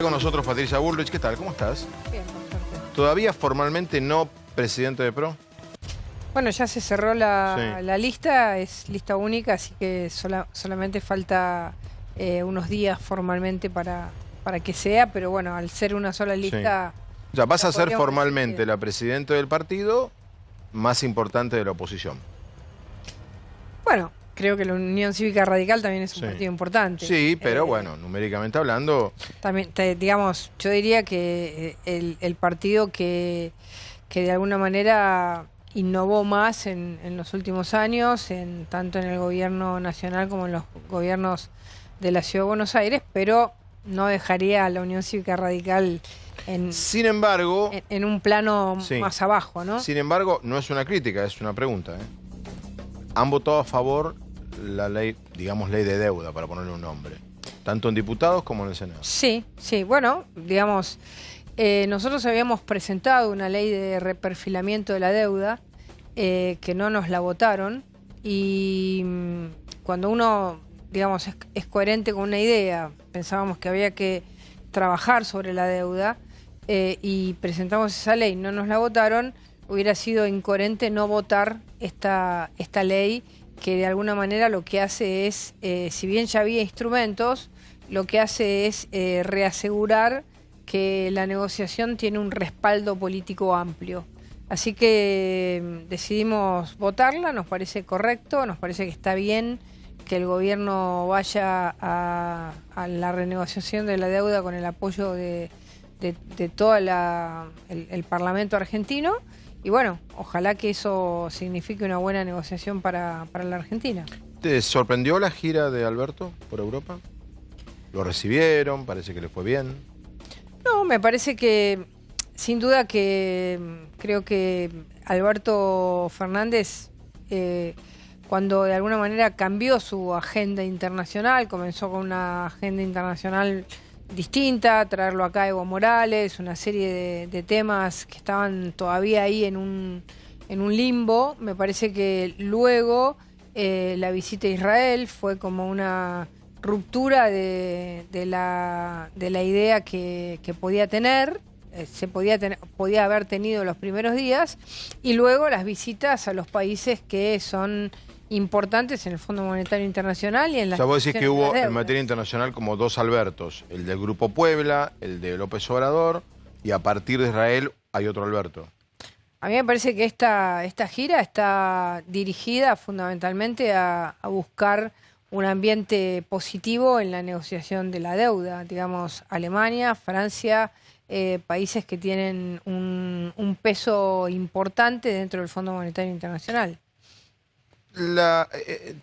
Con nosotros Patricia Bullrich. ¿Qué tal? ¿Cómo estás? Bien, por suerte. ¿Todavía formalmente no presidente de PRO? Bueno, ya se cerró la lista, es lista única, así que solamente falta unos días formalmente para que sea, pero bueno, al ser una sola lista... Ya vas a ser podríamos formalmente decir que- la presidenta del partido más importante de la oposición. Bueno, creo que la Unión Cívica Radical también es un Sí. partido importante. Sí, pero bueno, numéricamente hablando... También, digamos, yo diría que el partido que de alguna manera innovó más en los últimos años, tanto en el gobierno nacional como en los gobiernos de la Ciudad de Buenos Aires, pero no dejaría a la Unión Cívica Radical Sin embargo, en un plano Sí. más abajo, ¿no? sin embargo, no es una crítica, es una pregunta, ¿eh? Han votado a favor la ley, digamos ley de deuda, para ponerle un nombre, tanto en diputados como en el Senado. Sí, sí, bueno, digamos, nosotros habíamos presentado una ley de reperfilamiento de la deuda que no nos la votaron y cuando uno, digamos, es coherente con una idea, pensábamos que había que trabajar sobre la deuda y presentamos esa ley, no nos la votaron, hubiera sido incoherente no votar esta ley que de alguna manera lo que hace es, si bien ya había instrumentos, lo que hace es reasegurar que la negociación tiene un respaldo político amplio. Así que decidimos votarla, nos parece correcto, nos parece que está bien que el gobierno vaya a la renegociación de la deuda con el apoyo de todo el Parlamento argentino. Y bueno, ojalá que eso signifique una buena negociación para la Argentina. ¿Te sorprendió la gira de Alberto por Europa? ¿Lo recibieron? ¿Parece que le fue bien? No, me parece que, sin duda que creo que Alberto Fernández, cuando de alguna manera cambió su agenda internacional, comenzó con una agenda internacional distinta, traerlo acá a Evo Morales, una serie de temas que estaban todavía ahí en un limbo. Me parece que luego la visita a Israel fue como una ruptura de la idea que podía tener, podía haber tenido los primeros días, y luego las visitas a los países que son importantes en el Fondo Monetario Internacional y en O las... sea, vos decís que hubo en deudas. materia internacional como dos Albertos, el del Grupo Puebla, el de López Obrador, y a partir de Israel hay otro Alberto. A mí me parece que esta gira está dirigida fundamentalmente a buscar un ambiente positivo en la negociación de la deuda. Digamos, Alemania, Francia, países que tienen un peso importante dentro del Fondo Monetario Internacional.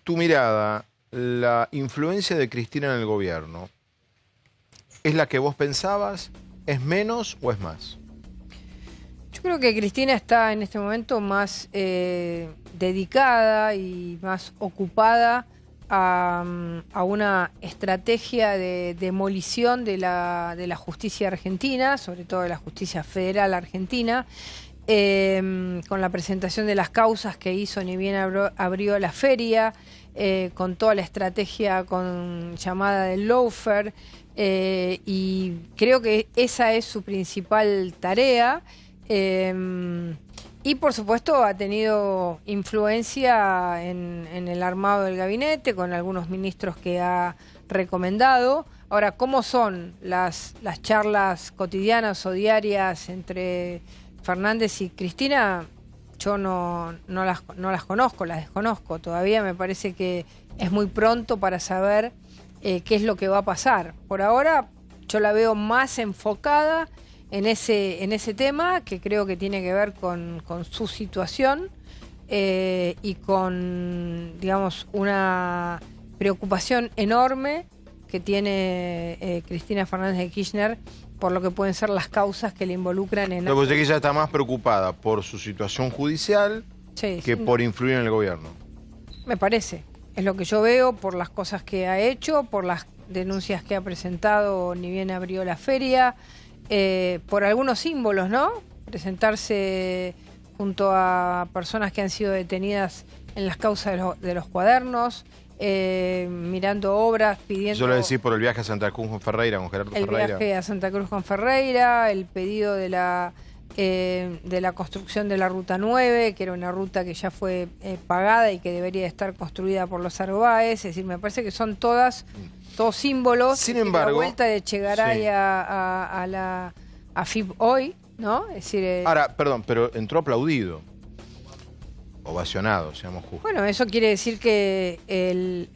Tu mirada, la influencia de Cristina en el gobierno, ¿es la que vos pensabas? ¿Es menos o es más? Yo creo que Cristina está en este momento más dedicada y más ocupada a una estrategia de demolición de la justicia argentina, sobre todo de la justicia federal argentina, con la presentación de las causas que hizo ni bien abrió la feria, con toda la estrategia llamada del lawfare, y creo que esa es su principal tarea. Y por supuesto ha tenido influencia en el armado del gabinete, con algunos ministros que ha recomendado. Ahora, ¿cómo son las charlas cotidianas o diarias entre Fernández y Cristina? Yo no las conozco, las desconozco. Todavía me parece que es muy pronto para saber qué es lo que va a pasar. Por ahora yo la veo más enfocada en ese tema, que creo que tiene que ver con su situación y con, digamos, una preocupación enorme que tiene Cristina Fernández de Kirchner por lo que pueden ser las causas que le involucran en... Luego que ella está más preocupada por su situación judicial que por influir en el gobierno. Me parece. Es lo que yo veo por las cosas que ha hecho, por las denuncias que ha presentado, ni bien abrió la feria, por algunos símbolos, ¿no? Presentarse junto a personas que han sido detenidas en las causas de los cuadernos, mirando obras, pidiendo... Yo lo decía por el viaje a Santa Cruz con Ferreira, con Gerardo Ferreira. El viaje a Santa Cruz con Ferreira, el pedido de la construcción de la Ruta 9, que era una ruta que ya fue pagada y que debería estar construida por los Arboáez. Es decir, me parece que son todos símbolos. Sin embargo, la vuelta de Echegaray sí. a FIP hoy, ¿no? Es decir, ahora, perdón, pero entró aplaudido, ovacionado, seamos justos. bueno, eso quiere decir que en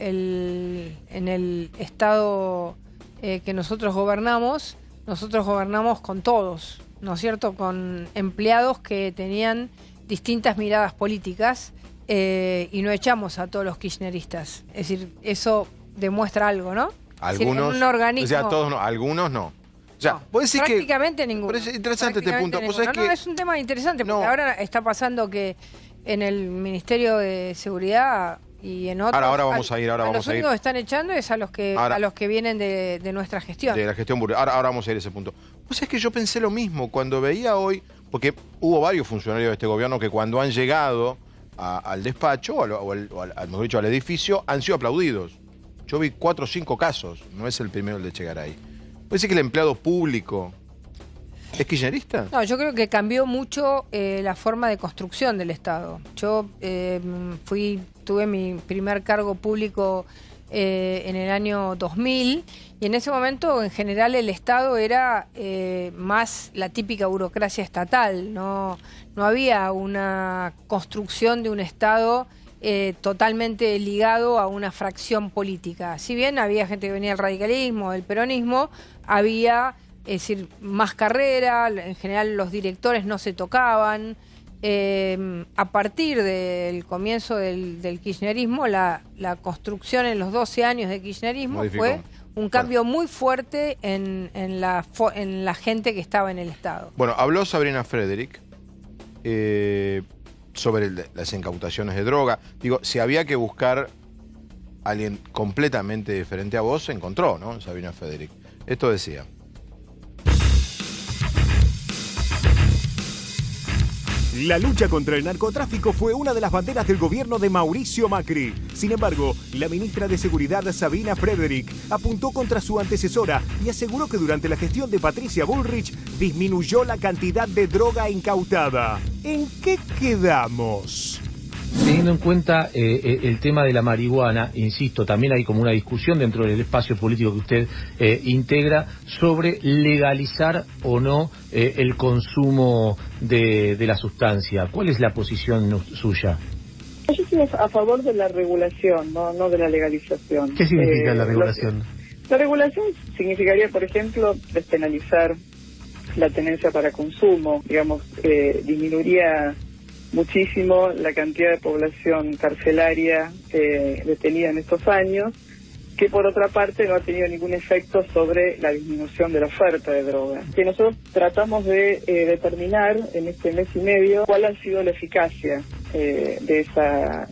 el estado que nosotros gobernamos con todos, ¿no es cierto? Con empleados que tenían distintas miradas políticas y no echamos a todos los kirchneristas. Es decir, eso demuestra algo, ¿no? Algunos, es decir, un organismo, o sea, todos no, algunos no. O sea, no, vos decís prácticamente ninguno. Pero es interesante este punto. No, es un tema interesante porque ahora está pasando que en el Ministerio de Seguridad y en otros... Ahora vamos a ir. Los únicos que están echando es a los que vienen de nuestra gestión. De la gestión burguesa. Ahora vamos a ir a ese punto. Pues es que yo pensé lo mismo cuando veía hoy, porque hubo varios funcionarios de este gobierno que cuando han llegado al despacho, mejor dicho, al edificio, han sido aplaudidos. Yo vi 4 o 5 casos, no es el primero el de Echegaray. ¿Puede ser que el empleado público es kirchnerista? No, yo creo que cambió mucho la forma de construcción del Estado. Yo tuve mi primer cargo público en el año 2000 y en ese momento en general el Estado era más la típica burocracia estatal, no había una construcción de un Estado totalmente ligado a una fracción política. Si bien había gente que venía del radicalismo, del peronismo, había, es decir, más carrera, en general los directores no se tocaban. A partir del comienzo del kirchnerismo, la construcción en los 12 años de kirchnerismo fue un cambio muy fuerte en la gente que estaba en el Estado. Bueno, habló Sabrina Frederick sobre las incautaciones de droga. Digo, si había que buscar a alguien completamente diferente a vos, se encontró, ¿no? Sabrina Frederick. Esto decía. La lucha contra el narcotráfico fue una de las banderas del gobierno de Mauricio Macri. Sin embargo, la ministra de Seguridad, Sabrina Frederick, apuntó contra su antecesora y aseguró que durante la gestión de Patricia Bullrich disminuyó la cantidad de droga incautada. ¿En qué quedamos? Teniendo en cuenta el tema de la marihuana, insisto, también hay como una discusión dentro del espacio político que usted integra sobre legalizar o no el consumo de la sustancia. ¿Cuál es la posición suya? Yo estoy a favor de la regulación, no de la legalización. ¿Qué significa la regulación? La regulación significaría, por ejemplo, despenalizar la tenencia para consumo, digamos, disminuiría muchísimo la cantidad de población carcelaria detenida en estos años, que por otra parte no ha tenido ningún efecto sobre la disminución de la oferta de drogas. Que nosotros tratamos de determinar en este mes y medio cuál ha sido la eficacia de esa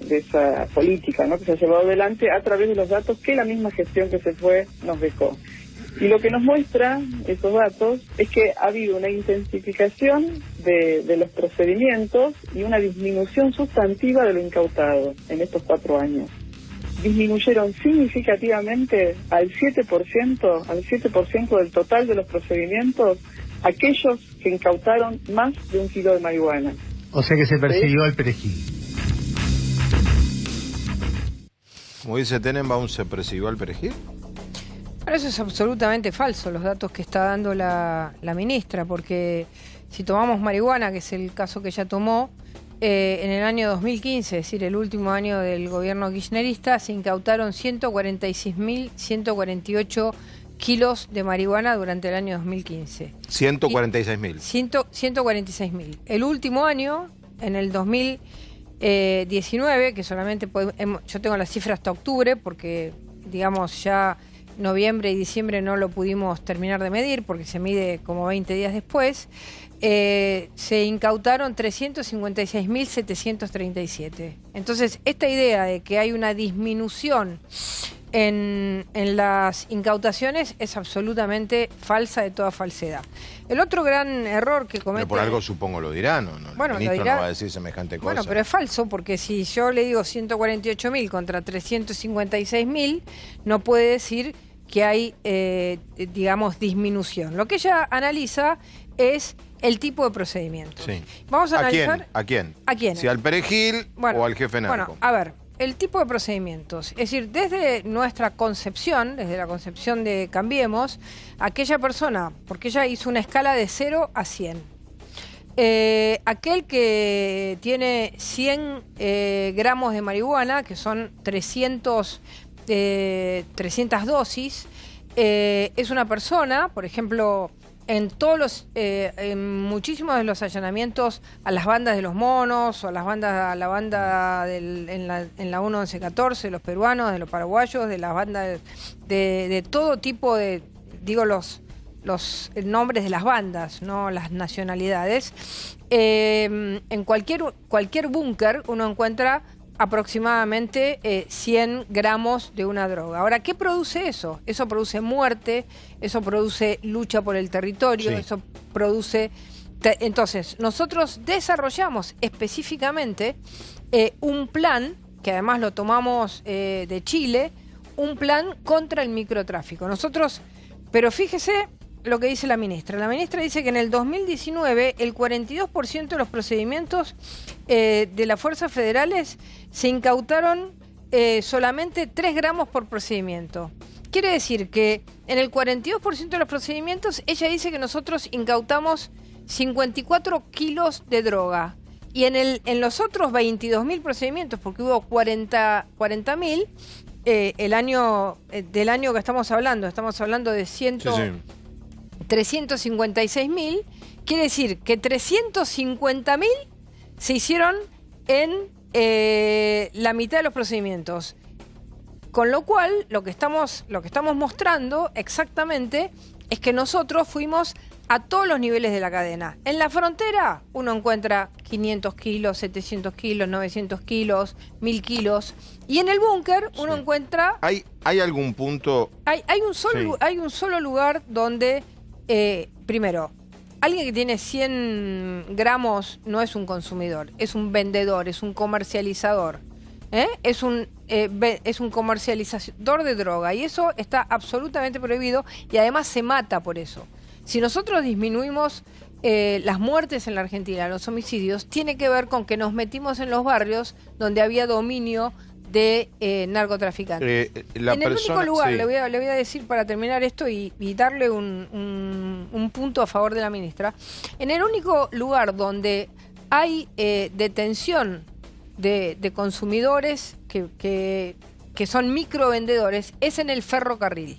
política, ¿no?, que se ha llevado adelante a través de los datos que la misma gestión que se fue nos dejó. Y lo que nos muestra esos datos es que ha habido una intensificación de los procedimientos y una disminución sustantiva de lo incautado en estos 4 años. Disminuyeron significativamente al 7% del total de los procedimientos aquellos que incautaron más de 1 kilo de marihuana. O sea que se persiguió al perejil. Como dice Tenenbaum, ¿se persiguió al perejil? Pero eso es absolutamente falso, los datos que está dando la ministra, porque si tomamos marihuana, que es el caso que ella tomó, en el año 2015, es decir, el último año del gobierno kirchnerista, se incautaron 146.148 kilos de marihuana durante el año 2015. 146.000. 146.000. El último año, en el 2019, que solamente yo tengo las cifras hasta octubre, porque digamos ya noviembre y diciembre no lo pudimos terminar de medir porque se mide como 20 días después, se incautaron 356.737. Entonces, esta idea de que hay una disminución en las incautaciones es absolutamente falsa de toda falsedad. El otro gran error que comete... Pero por algo supongo lo dirán, ¿no? Bueno, el ministro lo dirá, no va a decir semejante cosa. Bueno, pero es falso, porque si yo le digo 148.000 contra 356.000, no puede decir que hay, digamos, disminución. Lo que ella analiza es el tipo de procedimientos. Sí. Vamos a analizar... ¿A quién? ¿A quién? Si al perejil o al jefe narco. Bueno, a ver, el tipo de procedimientos. Es decir, desde nuestra concepción, desde la concepción de Cambiemos, aquella persona, porque ella hizo una escala de 0 a 100. Aquel que tiene 100 gramos de marihuana, que son 300 dosis, es una persona, por ejemplo... En muchísimos de los allanamientos a las bandas de los monos o a la banda en la 1114, de los peruanos, de los paraguayos, de las bandas de todo tipo de, digo, los nombres de las bandas, no las nacionalidades. En cualquier búnker uno encuentra aproximadamente 100 gramos de una droga. Ahora, ¿qué produce eso? Eso produce muerte, eso produce lucha por el territorio, eso produce... Entonces, nosotros desarrollamos específicamente un plan, que además lo tomamos de Chile, un plan contra el microtráfico. Nosotros, pero fíjese lo que dice la ministra. La ministra dice que en el 2019 el 42% de los procedimientos de las fuerzas federales se incautaron solamente 3 gramos por procedimiento. Quiere decir que en el 42% de los procedimientos ella dice que nosotros incautamos 54 kilos de droga. Y en los otros 22.000 procedimientos, porque hubo 40.000, del año que estamos hablando de 356.000, quiere decir que 350.000 se hicieron en la mitad de los procedimientos. Con lo cual, lo que estamos mostrando exactamente es que nosotros fuimos a todos los niveles de la cadena. En la frontera uno encuentra 500 kilos, 700 kilos, 900 kilos, 1000 kilos. Y en el búnker uno encuentra... ¿Hay algún punto...? Hay un solo lugar donde... primero, alguien que tiene 100 gramos no es un consumidor, es un vendedor, es un comercializador. Es un comercializador de droga y eso está absolutamente prohibido y además se mata por eso. Si nosotros disminuimos las muertes en la Argentina, los homicidios, tiene que ver con que nos metimos en los barrios donde había dominio de narcotraficantes. En el único lugar, le voy a decir para terminar esto y darle un punto a favor de la ministra, en el único lugar donde hay detención de consumidores que son microvendedores es en el ferrocarril.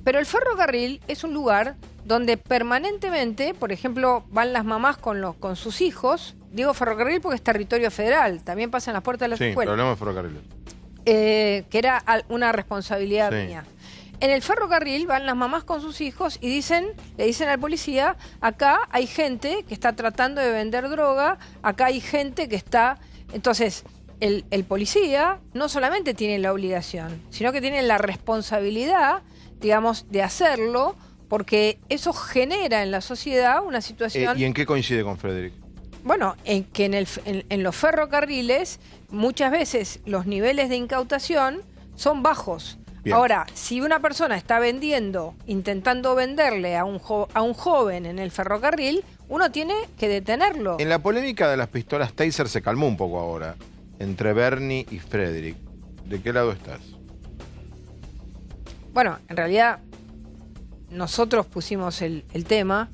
Pero el ferrocarril es un lugar donde permanentemente, por ejemplo, van las mamás con sus hijos. Digo ferrocarril porque es territorio federal, también pasa en las puertas de las escuelas. Sí, problema de ferrocarril. Que era una responsabilidad mía. En el ferrocarril van las mamás con sus hijos y le dicen al policía, acá hay gente que está tratando de vender droga, acá hay gente que está... Entonces, el policía no solamente tiene la obligación, sino que tiene la responsabilidad, digamos, de hacerlo, porque eso genera en la sociedad una situación... ¿Y en qué coincide con Frederick? Bueno, en que en los ferrocarriles muchas veces los niveles de incautación son bajos. Bien. Ahora, si una persona está intentando venderle a un joven en el ferrocarril, uno tiene que detenerlo. En la polémica de las pistolas Taser se calmó un poco ahora, entre Bernie y Frederick. ¿De qué lado estás? Bueno, en realidad nosotros pusimos el tema,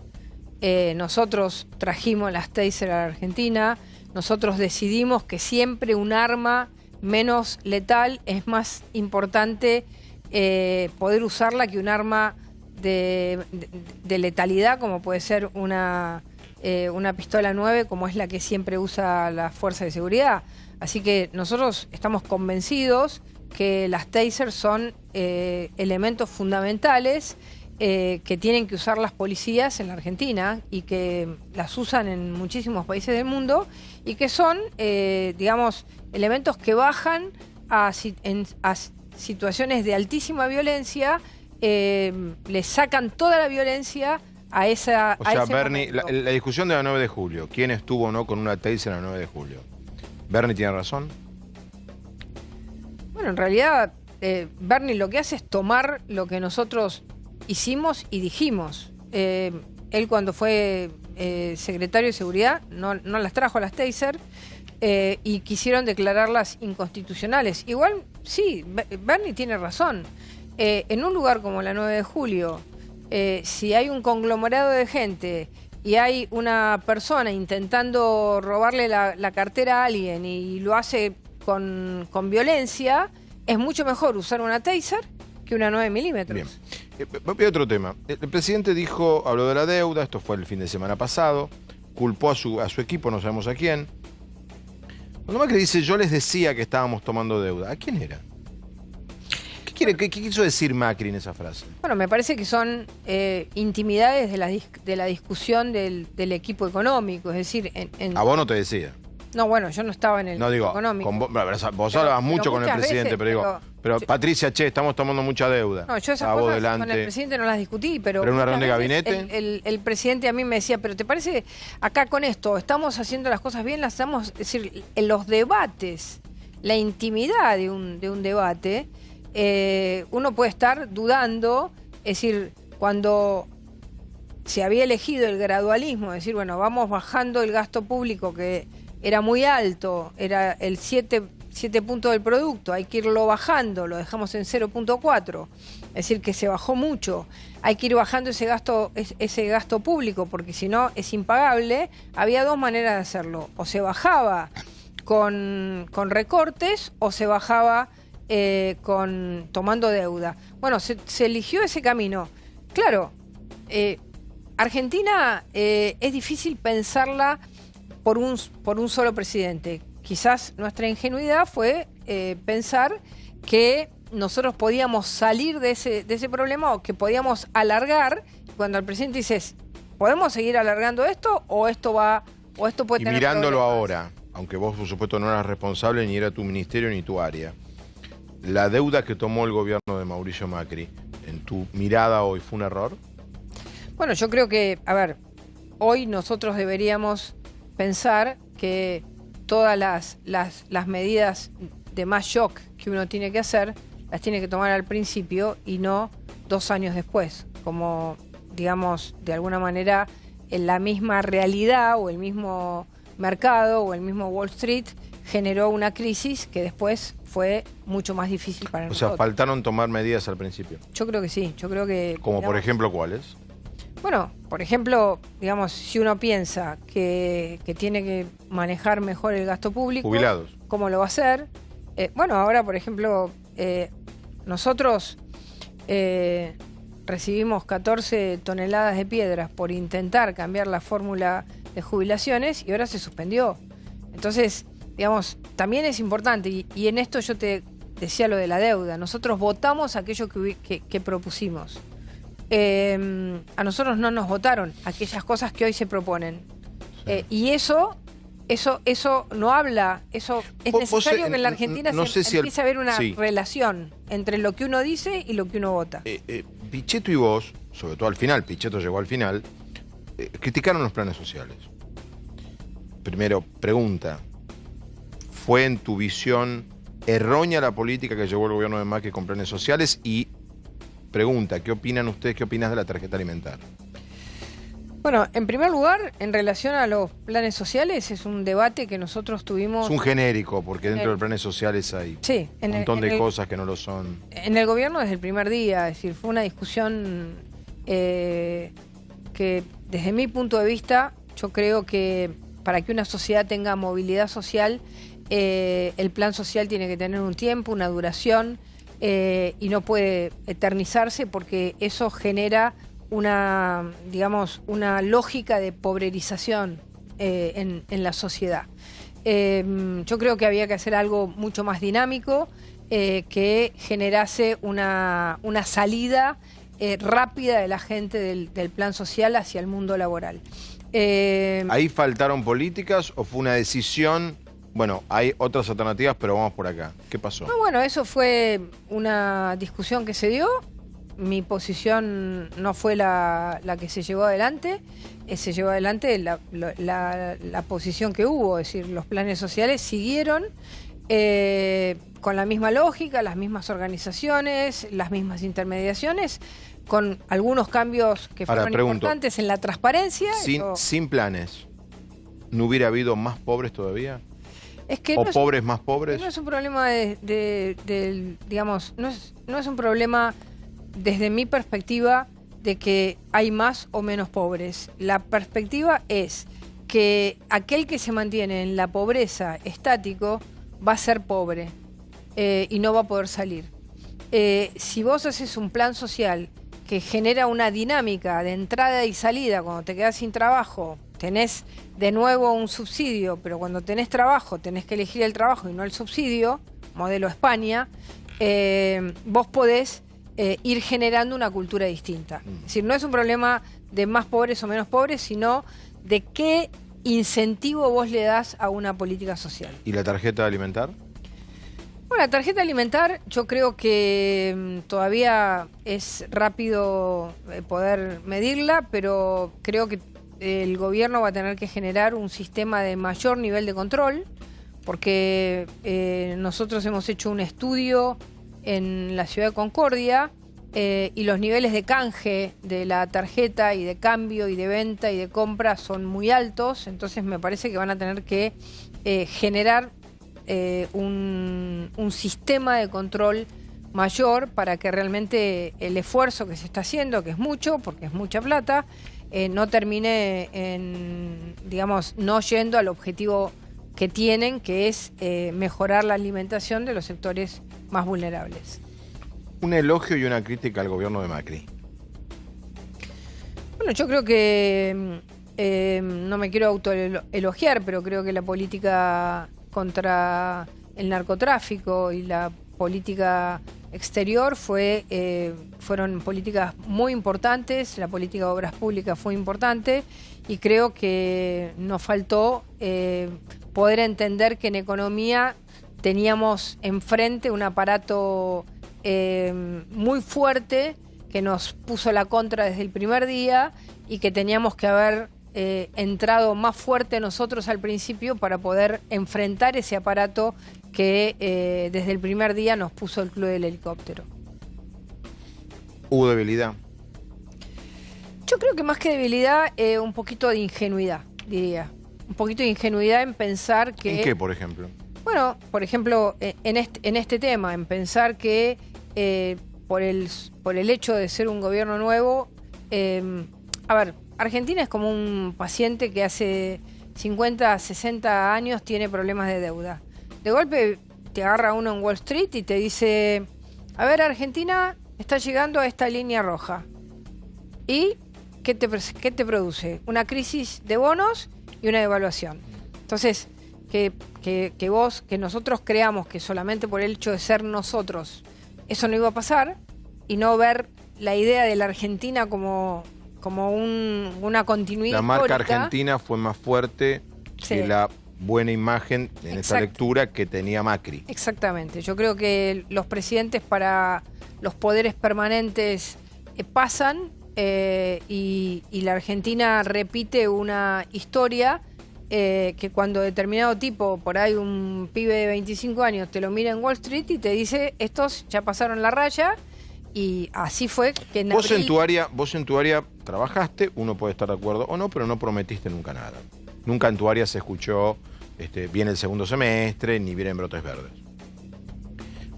nosotros trajimos las Taser a la Argentina, nosotros decidimos que siempre un arma menos letal es más importante poder usarla que un arma de letalidad, como puede ser una pistola 9, como es la que siempre usa la fuerza de seguridad. Así que nosotros estamos convencidos que las Taser son elementos fundamentales que tienen que usar las policías en la Argentina y que las usan en muchísimos países del mundo y que son, digamos, elementos que bajan a situaciones de altísima violencia, le sacan toda la violencia a esa... O sea, Bernie, la discusión de la 9 de julio, ¿quién estuvo o no con una taser en la 9 de julio? ¿Bernie tiene razón? Bueno, en realidad, Bernie lo que hace es tomar lo que nosotros hicimos y dijimos. Él cuando fue secretario de Seguridad no las trajo a las taser y quisieron declararlas inconstitucionales. Igual, sí, Bernie tiene razón. En un lugar como la 9 de julio, si hay un conglomerado de gente y hay una persona intentando robarle la cartera a alguien y lo hace con violencia, es mucho mejor usar una taser que una 9 milímetros. Bien. Voy a otro tema. El presidente habló de la deuda, esto fue el fin de semana pasado, culpó a su equipo, no sabemos a quién. Cuando Macri dice, yo les decía que estábamos tomando deuda, ¿a quién era? ¿Qué quiso decir Macri en esa frase? Bueno, me parece que son intimidades de la discusión del equipo económico, es decir... A vos no te decía. No, bueno, yo no estaba en el equipo económico. Vos hablabas mucho con el presidente, veces, pero Patricia, estamos tomando mucha deuda. No, yo esas cosas con el presidente no las discutí, pero... ¿Pero en una reunión de gabinete? El presidente a mí me decía, pero ¿te parece acá con esto estamos haciendo las cosas bien? Las estamos... Es decir, en los debates, la intimidad de un debate, uno puede estar dudando, es decir, cuando se había elegido el gradualismo, es decir, bueno, vamos bajando el gasto público que era muy alto, era el 7 puntos del producto, hay que irlo bajando, lo dejamos en 0.4, es decir, que se bajó mucho, hay que ir bajando ese gasto público, porque si no es impagable. Había dos maneras de hacerlo, o se bajaba con recortes o se bajaba tomando deuda. Bueno, se eligió ese camino. Claro, Argentina es difícil pensarla por un solo presidente. Quizás nuestra ingenuidad fue pensar que nosotros podíamos salir de ese problema o que podíamos alargar. Cuando el presidente dice, ¿podemos seguir alargando esto o esto puede tener mirándolo problemas? Ahora, aunque vos por supuesto no eras responsable ni era tu ministerio ni tu área, la deuda que tomó el gobierno de Mauricio Macri, en tu mirada hoy, ¿fue un error? Bueno, yo creo que, a ver, hoy nosotros deberíamos pensar que todas las medidas de más shock que uno tiene que hacer, las tiene que tomar al principio y no 2 años después, como, digamos, de alguna manera en la misma realidad o el mismo mercado o el mismo Wall Street generó una crisis que después fue mucho más difícil para nosotros. O sea, faltaron tomar medidas al principio. Yo creo que sí, yo creo que... Como por ejemplo, ¿cuáles? Bueno, por ejemplo, digamos, si uno piensa que tiene que manejar mejor el gasto público... Jubilados. ¿Cómo lo va a hacer? Bueno, ahora, por ejemplo, nosotros recibimos 14 toneladas de piedras por intentar cambiar la fórmula de jubilaciones y ahora se suspendió. Entonces, digamos, también es importante, y en esto yo te decía lo de la deuda, nosotros votamos aquello que propusimos. A nosotros no nos votaron aquellas cosas que hoy se proponen. Y eso no habla, eso es necesario que en la Argentina empiece a haber una relación entre lo que uno dice y lo que uno vota. Pichetto y vos, sobre todo al final, Pichetto llegó al final, criticaron los planes sociales. Primero, pregunta, ¿fue en tu visión errónea la política que llevó el gobierno de Macri con planes sociales? Y pregunta, ¿qué opinan ustedes? ¿Qué opinas de la tarjeta alimentaria? Bueno, en primer lugar, en relación a los planes sociales, es un debate que nosotros tuvimos... Es un genérico, porque dentro de los planes sociales hay un montón de cosas que no lo son. En el gobierno desde el primer día, es decir, fue una discusión que desde mi punto de vista, yo creo que para que una sociedad tenga movilidad social, el plan social tiene que tener un tiempo, una duración, y no puede eternizarse porque eso genera una lógica de pobrerización en la sociedad. Yo creo que había que hacer algo mucho más dinámico, que generase una salida rápida de la gente del plan social hacia el mundo laboral. ¿Ahí faltaron políticas o fue una decisión bueno, hay otras alternativas, pero vamos por acá. ¿Qué pasó? No, bueno, eso fue una discusión que se dio. Mi posición no fue la que se llevó adelante. Se llevó adelante la posición que hubo. Es decir, los planes sociales siguieron con la misma lógica, las mismas organizaciones, las mismas intermediaciones, con algunos cambios que fueron importantes en la transparencia. Sin planes, ¿no hubiera habido más pobres todavía? Es que ¿O no pobres más pobres? No es un problema digamos, no es un problema desde mi perspectiva de que hay más o menos pobres. La perspectiva es que aquel que se mantiene en la pobreza estático va a ser pobre y no va a poder salir. Si vos haces un plan social que genera una dinámica de entrada y salida, cuando te quedas sin trabajo, tenés de nuevo un subsidio, pero cuando tenés trabajo tenés que elegir el trabajo y no el subsidio, modelo España, vos podés ir generando una cultura distinta. Es decir, no es un problema de más pobres o menos pobres, sino de qué incentivo vos le das a una política social. ¿Y la tarjeta alimentar? Bueno, la tarjeta alimentar yo creo que todavía es rápido poder medirla, pero creo que el gobierno va a tener que generar un sistema de mayor nivel de control, porque nosotros hemos hecho un estudio en la ciudad de Concordia y los niveles de canje de la tarjeta y de cambio y de venta y de compra son muy altos, entonces me parece que van a tener que generar un sistema de control mayor para que realmente el esfuerzo que se está haciendo, que es mucho, porque es mucha plata, no termine en, digamos, no yendo al objetivo que tienen, que es mejorar la alimentación de los sectores más vulnerables. Un elogio y una crítica al gobierno de Macri. Bueno, yo creo que no me quiero autoelogiar, pero creo que la política contra el narcotráfico y la política exterior fueron políticas muy importantes, la política de obras públicas fue importante y creo que nos faltó poder entender que en economía teníamos enfrente un aparato muy fuerte que nos puso la contra desde el primer día y que teníamos que haber entrado más fuerte nosotros al principio para poder enfrentar ese aparato que desde el primer día nos puso el Club del Helicóptero. ¿Hubo debilidad? Yo creo que más que debilidad, un poquito de ingenuidad, diría. Un poquito de ingenuidad en pensar que... ¿En qué, por ejemplo? Bueno, por ejemplo, en este tema, en pensar que por el hecho de ser un gobierno nuevo, a ver, Argentina es como un paciente que hace 50, 60 años tiene problemas de deuda. De golpe te agarra uno en Wall Street y te dice, a ver, Argentina está llegando a esta línea roja. ¿Y qué te produce? Una crisis de bonos y una devaluación. Entonces, que nosotros creamos que solamente por el hecho de ser nosotros eso no iba a pasar y no ver la idea de la Argentina como una continuidad La marca histórica. Argentina fue más fuerte que la buena imagen en esta lectura que tenía Macri. Exactamente. Yo creo que los presidentes para los poderes permanentes pasan y la Argentina repite una historia que cuando determinado tipo, por ahí un pibe de 25 años, te lo mira en Wall Street y te dice, estos ya pasaron la raya. Y así fue que en Vos en tu área trabajaste, uno puede estar de acuerdo o no, pero no prometiste nunca nada. Nunca en tu área se escuchó viene el segundo semestre, ni vienen brotes verdes.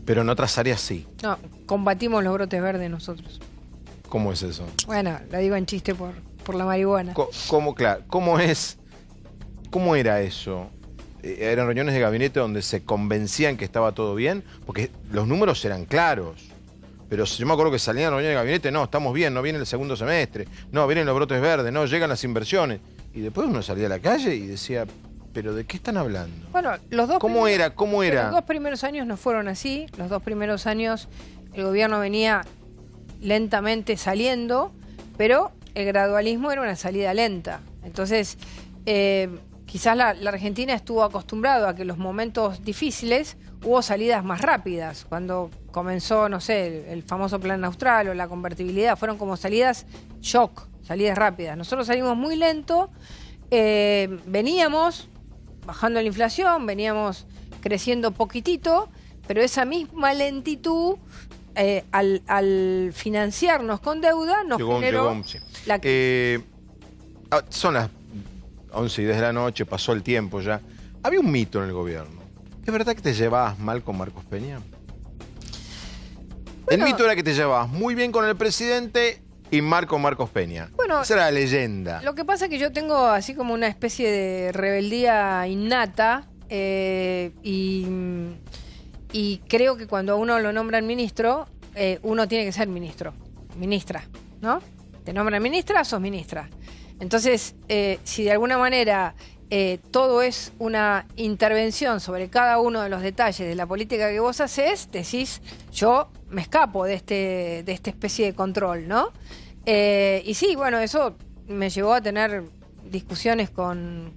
Pero en otras áreas sí. No, combatimos los brotes verdes nosotros. ¿Cómo es eso? Bueno, lo digo en chiste por la marihuana. ¿Cómo era eso? ¿Eran reuniones de gabinete donde se convencían que estaba todo bien? Porque los números eran claros. Pero yo me acuerdo que salían a la reunión de gabinete, no, estamos bien, no viene el segundo semestre, no, vienen los brotes verdes, no, llegan las inversiones. Y después uno salía a la calle y decía, ¿pero de qué están hablando? Bueno, los dos ¿Cómo era? Los dos primeros años no fueron así. Los dos primeros años el gobierno venía lentamente saliendo, pero el gradualismo era una salida lenta. Entonces, que quizás la Argentina estuvo acostumbrado a que en los momentos difíciles hubo salidas más rápidas. Cuando comenzó, no sé, el famoso plan austral o la convertibilidad, fueron como salidas shock, salidas rápidas. Nosotros salimos muy lento, veníamos bajando la inflación, veníamos creciendo poquitito, pero esa misma lentitud, al financiarnos con deuda, nos generó sí. la... Son las 11 y 10 de la noche, pasó el tiempo ya. Había un mito en el gobierno. ¿Es verdad que te llevabas mal con Marcos Peña? Bueno, el mito era que te llevabas muy bien con el presidente y Marcos Peña. Bueno, esa era la leyenda. Lo que pasa es que yo tengo así como una especie de rebeldía innata y creo que cuando a uno lo nombran ministro, uno tiene que ser ministro, ministra, ¿no? Te nombran ministra, sos ministra. Entonces, si de alguna manera todo es una intervención sobre cada uno de los detalles de la política que vos hacés, decís, yo me escapo de esta especie de control, ¿no? Y sí, bueno, eso me llevó a tener discusiones con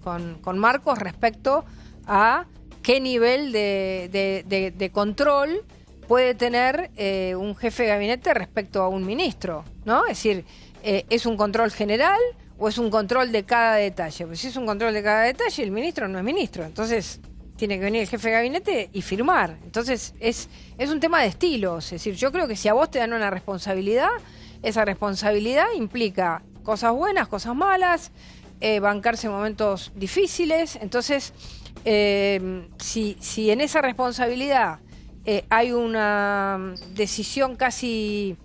Marcos respecto a qué nivel de control puede tener un jefe de gabinete respecto a un ministro, ¿no? Es decir, ¿es un control general o es un control de cada detalle? Pues si es un control de cada detalle, el ministro no es ministro. Entonces, tiene que venir el jefe de gabinete y firmar. Entonces, es un tema de estilos. Es decir, yo creo que si a vos te dan una responsabilidad, esa responsabilidad implica cosas buenas, cosas malas, bancarse momentos difíciles. Entonces, si en esa responsabilidad hay una decisión casi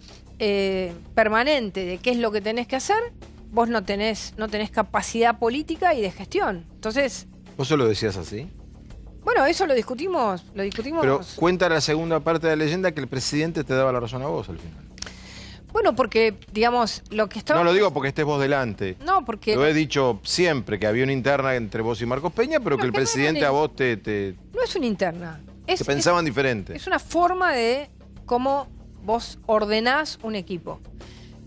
permanente de qué es lo que tenés que hacer, vos no tenés capacidad política y de gestión. Entonces... ¿Vos solo decías así? Bueno, eso lo discutimos. Pero cuenta la segunda parte de la leyenda que el presidente te daba la razón a vos al final. Bueno, porque, digamos, lo que estaba... No lo digo porque estés vos delante. No, porque... Lo he dicho siempre, que había una interna entre vos y Marcos Peña, pero que el presidente a vos te... No es una interna. Que pensaban diferente. Es una forma de cómo vos ordenás un equipo.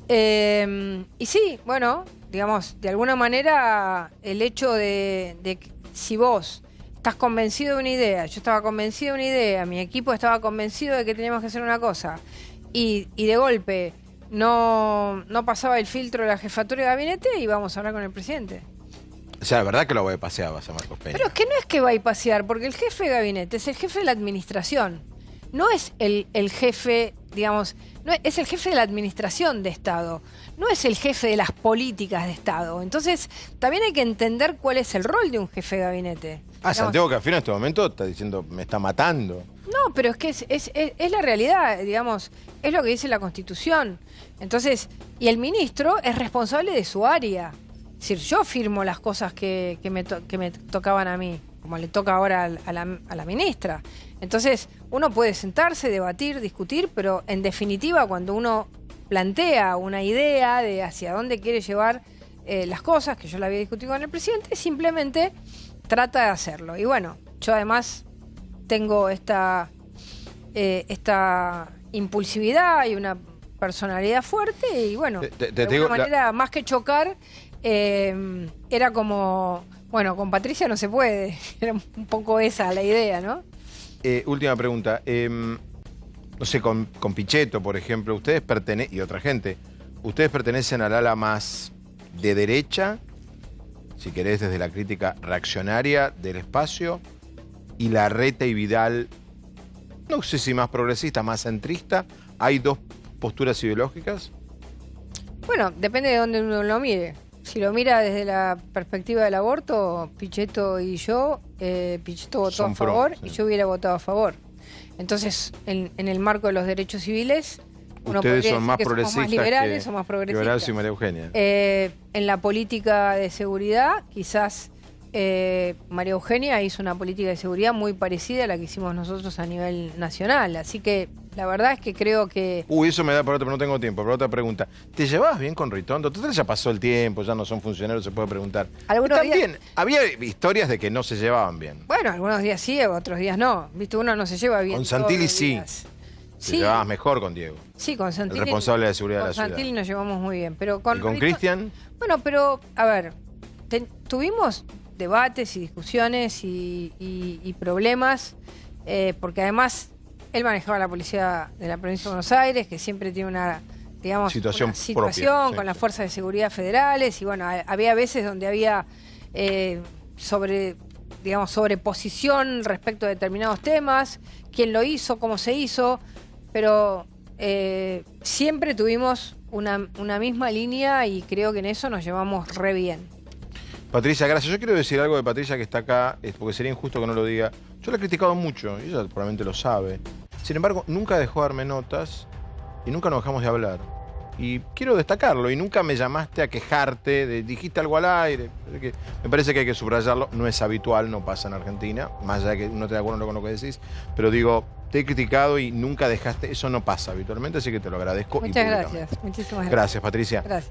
Y sí, bueno, digamos, de alguna manera el hecho de que si vos estás convencido de una idea, yo estaba convencido de una idea, mi equipo estaba convencido de que teníamos que hacer una cosa, y de golpe no pasaba el filtro de la jefatura de gabinete, y vamos a hablar con el presidente. O sea, la verdad que lo voy a pasear a Marcos Peña. Pero es que no es que va a ir pasear, porque el jefe de gabinete es el jefe de la administración. No es el jefe, digamos, no es el jefe de la administración de Estado. No es el jefe de las políticas de Estado. Entonces, también hay que entender cuál es el rol de un jefe de gabinete. Digamos, Santiago Cafiero en este momento está diciendo, me está matando. No, pero es que es la realidad, digamos, es lo que dice la Constitución. Entonces, y el ministro es responsable de su área. Es decir, yo firmo las cosas que me tocaban a mí, como le toca ahora a la ministra. Entonces, uno puede sentarse, debatir, discutir, pero en definitiva, cuando uno plantea una idea de hacia dónde quiere llevar las cosas, que yo la había discutido con el presidente, simplemente trata de hacerlo. Y bueno, yo además tengo esta impulsividad y una personalidad fuerte, y bueno, de alguna manera, más que chocar, era como, bueno, con Patricia no se puede. Era un poco esa la idea, ¿no? Última pregunta. No sé, con Pichetto, por ejemplo, ustedes y otra gente, ¿ustedes pertenecen al ala más de derecha, si querés, desde la crítica reaccionaria del espacio, y Larreta y Vidal, no sé si más progresista, más centrista? ¿Hay dos posturas ideológicas? Bueno, depende de dónde uno lo mire. Si lo mira desde la perspectiva del aborto, Pichetto y yo, Pichetto votó a favor, sí, y yo hubiera votado a favor. Entonces, en el marco de los derechos civiles, uno ustedes podría son más decir que progresistas, somos más liberales o más progresistas. Liberales y María Eugenia. En la política de seguridad, quizás María Eugenia hizo una política de seguridad muy parecida a la que hicimos nosotros a nivel nacional. Así que la verdad es que creo que... Eso me da para otro, pero no tengo tiempo. Para otra pregunta. ¿Te llevabas bien con Ritondo? Total, ya pasó el tiempo, ya no son funcionarios, se puede preguntar. También había historias de que no se llevaban bien. Bueno, algunos días sí, otros días no. Viste, uno no se lleva bien. Con Santilli sí. Te llevabas mejor con Diego. Sí, con Santilli. El responsable de seguridad de la ciudad. Con Santilli nos llevamos muy bien. Pero ¿Y con Cristian? Bueno, pero, a ver, tuvimos debates y discusiones y problemas, porque además él manejaba la policía de la provincia de Buenos Aires, que siempre tiene una, digamos, situación una situación propia, sí, con las sí. fuerzas de seguridad federales, y bueno, había veces donde había sobreposición respecto a determinados temas, quién lo hizo, cómo se hizo, pero siempre tuvimos una misma línea y creo que en eso nos llevamos re bien. Patricia, gracias. Yo quiero decir algo de Patricia que está acá, porque sería injusto que no lo diga. Yo la he criticado mucho, y ella probablemente lo sabe. Sin embargo, nunca dejó de darme notas y nunca nos dejamos de hablar. Y quiero destacarlo, y nunca me llamaste a quejarte, dijiste algo al aire. Me parece que hay que subrayarlo, no es habitual, no pasa en Argentina, más allá de que no te de acuerdo con lo que decís, pero digo, te he criticado y nunca dejaste, eso no pasa habitualmente, así que te lo agradezco. Muchas gracias, muchísimas gracias. Gracias, Patricia. Gracias.